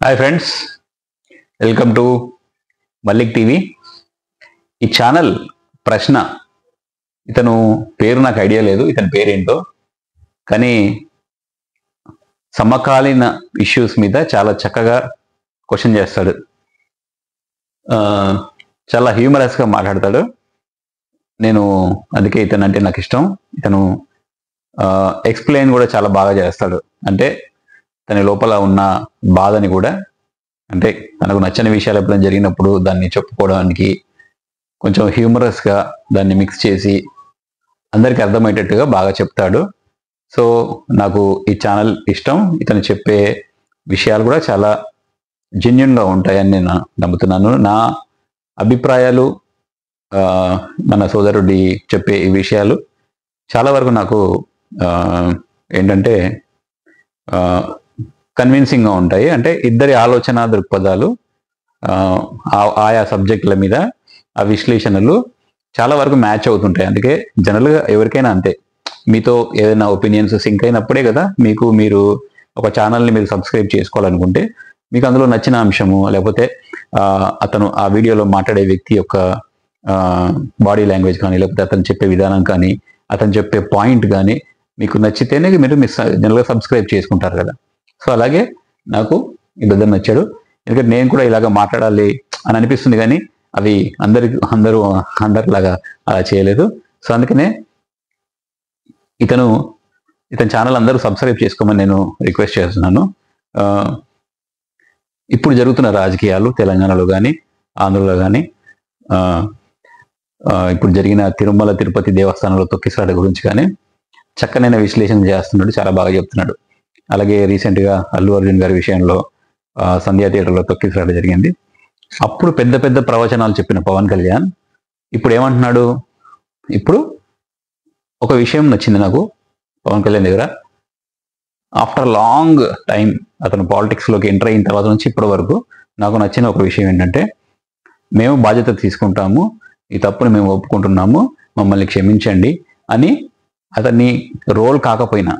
Hi friends, welcome to Mallik TV. ఈ channel ప్రశ్న, ఇతను పేరు నాకు ఐడియా లేదు, ఇతని పేరేంటో, కానీ సమకాలీన ఇష్యూస్ మీద చాలా చక్కగా క్వశ్చన్ చేస్తాడు. చాలా హ్యూమరస్గా మాట్లాడతాడు. నేను అందుకే ఇతను అంటే నాకు ఇష్టం. ఇతను ఎక్స్ప్లెయిన్ కూడా చాలా బాగా చేస్తాడు. అంటే తన లోపల ఉన్న బాధని కూడా, అంటే తనకు నచ్చని విషయాలు ఎప్పుడైనా జరిగినప్పుడు దాన్ని చెప్పుకోవడానికి కొంచెం హ్యూమరస్గా దాన్ని మిక్స్ చేసి అందరికీ అర్థమయ్యేటట్టుగా బాగా చెప్తాడు. సో నాకు ఈ ఛానల్ ఇష్టం. ఇతను చెప్పే విషయాలు కూడా చాలా జెన్యున్గా ఉంటాయని నేను నమ్ముతున్నాను. నా అభిప్రాయాలు, మన సోదరుడి చెప్పే ఈ విషయాలు చాలా వరకు నాకు ఏంటంటే కన్విన్సింగ్గా ఉంటాయి. అంటే ఇద్దరి ఆలోచన దృక్పథాలు, ఆయా సబ్జెక్టుల మీద ఆ విశ్లేషణలు చాలా వరకు మ్యాచ్ అవుతుంటాయి. అందుకే జనరల్గా ఎవరికైనా అంతే, మీతో ఏదైనా ఒపీనియన్స్ సింక్ అయినప్పుడే కదా మీరు ఒక ఛానల్ని మీరు సబ్స్క్రైబ్ చేసుకోవాలనుకుంటే, మీకు అందులో నచ్చిన అంశము, లేకపోతే అతను ఆ వీడియోలో మాట్లాడే వ్యక్తి యొక్క బాడీ లాంగ్వేజ్ కానీ, లేకపోతే అతను చెప్పే విధానం కానీ, అతను చెప్పే పాయింట్ కానీ మీకు నచ్చితేనే మీరు జనరల్గా సబ్స్క్రైబ్ చేసుకుంటారు కదా. సో అలాగే నాకు ఈ బ్రదర్ నచ్చాడు. ఎందుకంటే నేను కూడా ఇలాగ మాట్లాడాలి అని అనిపిస్తుంది, కానీ అవి అందరిలాగా అలా చేయలేదు. సో అందుకనే ఇతని ఛానల్ అందరూ సబ్స్క్రైబ్ చేసుకోమని నేను రిక్వెస్ట్ చేస్తున్నాను. ఇప్పుడు జరుగుతున్న రాజకీయాలు తెలంగాణలో కానీ, ఆంధ్రలో కానీ, ఇప్పుడు జరిగిన తిరుమల తిరుపతి దేవస్థానంలో తొక్కిసలాట గురించి కానీ చక్కనైన విశ్లేషణ చేస్తున్నాడు, చాలా బాగా చెప్తున్నాడు. అలాగే రీసెంట్గా అల్లు అర్జున్ గారి విషయంలో సంధ్యా థియేటర్లో తొక్కిసలాట జరిగింది. అప్పుడు పెద్ద పెద్ద ప్రవచనాలు చెప్పిన పవన్ కళ్యాణ్ ఇప్పుడు ఏమంటున్నాడు? ఇప్పుడు ఒక విషయం నచ్చింది నాకు పవన్ కళ్యాణ్ దగ్గర. ఆఫ్టర్ లాంగ్ టైం అతను పాలిటిక్స్లోకి ఎంటర్ అయిన తర్వాత నుంచి ఇప్పటి వరకు నాకు నచ్చిన ఒక విషయం ఏంటంటే, మేము బాధ్యత తీసుకుంటాము, ఈ తప్పుని మేము ఒప్పుకుంటున్నాము, మమ్మల్ని క్షమించండి అని అతన్ని రోల్ కాకపోయినా,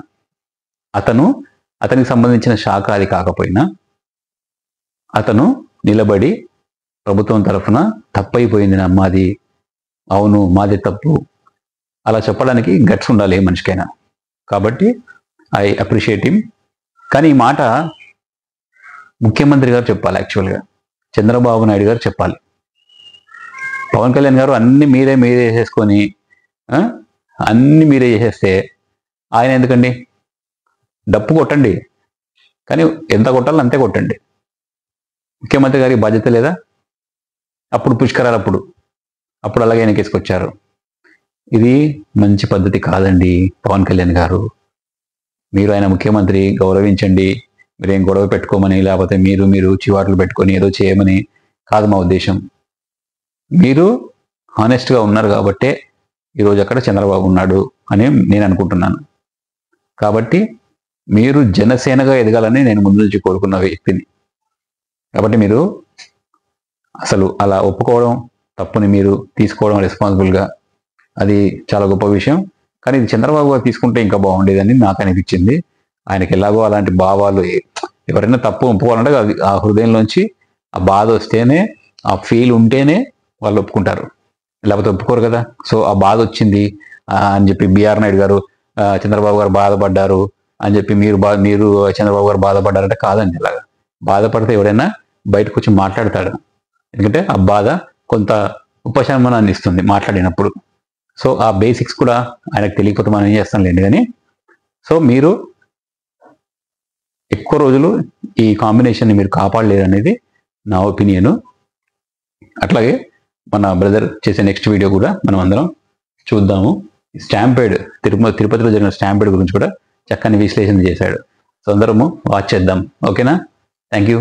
అతనికి సంబంధించిన శాఖ అది కాకపోయినా, అతను నిలబడి ప్రభుత్వం తరఫున తప్పైపోయింది మాది, అవును మాది తప్పు, అలా చెప్పడానికి గట్స్ ఉండాలి ఏ మనిషికైనా. కాబట్టి ఐ అప్రిషియేట్ హిమ్. కానీ ఈ మాట ముఖ్యమంత్రి గారు చెప్పాలి, యాక్చువల్గా చంద్రబాబు నాయుడు గారు చెప్పాలి. పవన్ కళ్యాణ్ గారు అన్ని మీరే చేసేసుకొని అన్ని మీరే చేసేస్తే ఆయన ఎందుకండి? డప్పు కొట్టండి, కానీ ఎంత కొట్టాలో అంతే కొట్టండి. ముఖ్యమంత్రి గారికి బాధ్యత లేదా? అప్పుడు పుష్కరాలు అప్పుడు అలాగే వెనకేసుకొచ్చారు. ఇది మంచి పద్ధతి కాదండి పవన్ కళ్యాణ్ గారు. మీరు ఆయన ముఖ్యమంత్రి, గౌరవించండి. మీరేం గొడవ పెట్టుకోమని, లేకపోతే మీరు చివాట్లు పెట్టుకొని ఏదో చేయమని కాదు మా ఉద్దేశం. మీరు హానెస్ట్గా ఉన్నారు కాబట్టే ఈరోజు అక్కడ చంద్రబాబు ఉన్నాడు అని నేను అనుకుంటున్నాను. కాబట్టి మీరు జనసేనగా ఎదగాలని నేను ముందు నుంచి కోరుకున్న వ్యక్తిని. కాబట్టి మీరు అసలు అలా ఒప్పుకోవడం, తప్పుని మీరు తీసుకోవడం రెస్పాన్సిబుల్గా, అది చాలా గొప్ప విషయం. కానీ ఇది చంద్రబాబు గారు తీసుకుంటే ఇంకా బాగుండేదని నాకు అనిపించింది. ఆయనకి ఎలాగో అలాంటి భావాలు, ఎవరైనా తప్పు ఒప్పుకోవాలంటే అది ఆ హృదయంలోంచి ఆ బాధ వస్తేనే, ఆ ఫీల్ ఉంటేనే వాళ్ళు ఒప్పుకుంటారు, లేకపోతే ఒప్పుకోరు కదా. సో ఆ బాధ వచ్చింది అని చెప్పి బిఆర్ నాయుడు గారు చంద్రబాబు గారు బాధపడ్డారు అని చెప్పి మీరు చంద్రబాబు గారు బాధపడ్డారంటే కాదండి. ఇలాగా బాధపడితే ఎవరైనా బయటకు వచ్చి మాట్లాడతాడు. ఎందుకంటే ఆ బాధ కొంత ఉపశమనాన్ని ఇస్తుంది మాట్లాడినప్పుడు. సో ఆ బేసిక్స్ కూడా ఆయనకు తెలియకపోతే మనం ఏం చేస్తాం లేండి. కానీ సో మీరు ఎక్కువ రోజులు ఈ కాంబినేషన్ని మీరు కాపాడలేరు అనేది నా ఒపీనియను. అట్లాగే మన బ్రదర్ చేసే నెక్స్ట్ వీడియో కూడా మనం అందరం చూద్దాము. స్టాంపేడ్, తిరుపతిలో జరిగిన స్టాంపేడ్ గురించి కూడా చక్కని విశ్లేషణ చేశాడు. సో అందరము వాచ్ చేద్దాం. ఓకేనా? Thank you.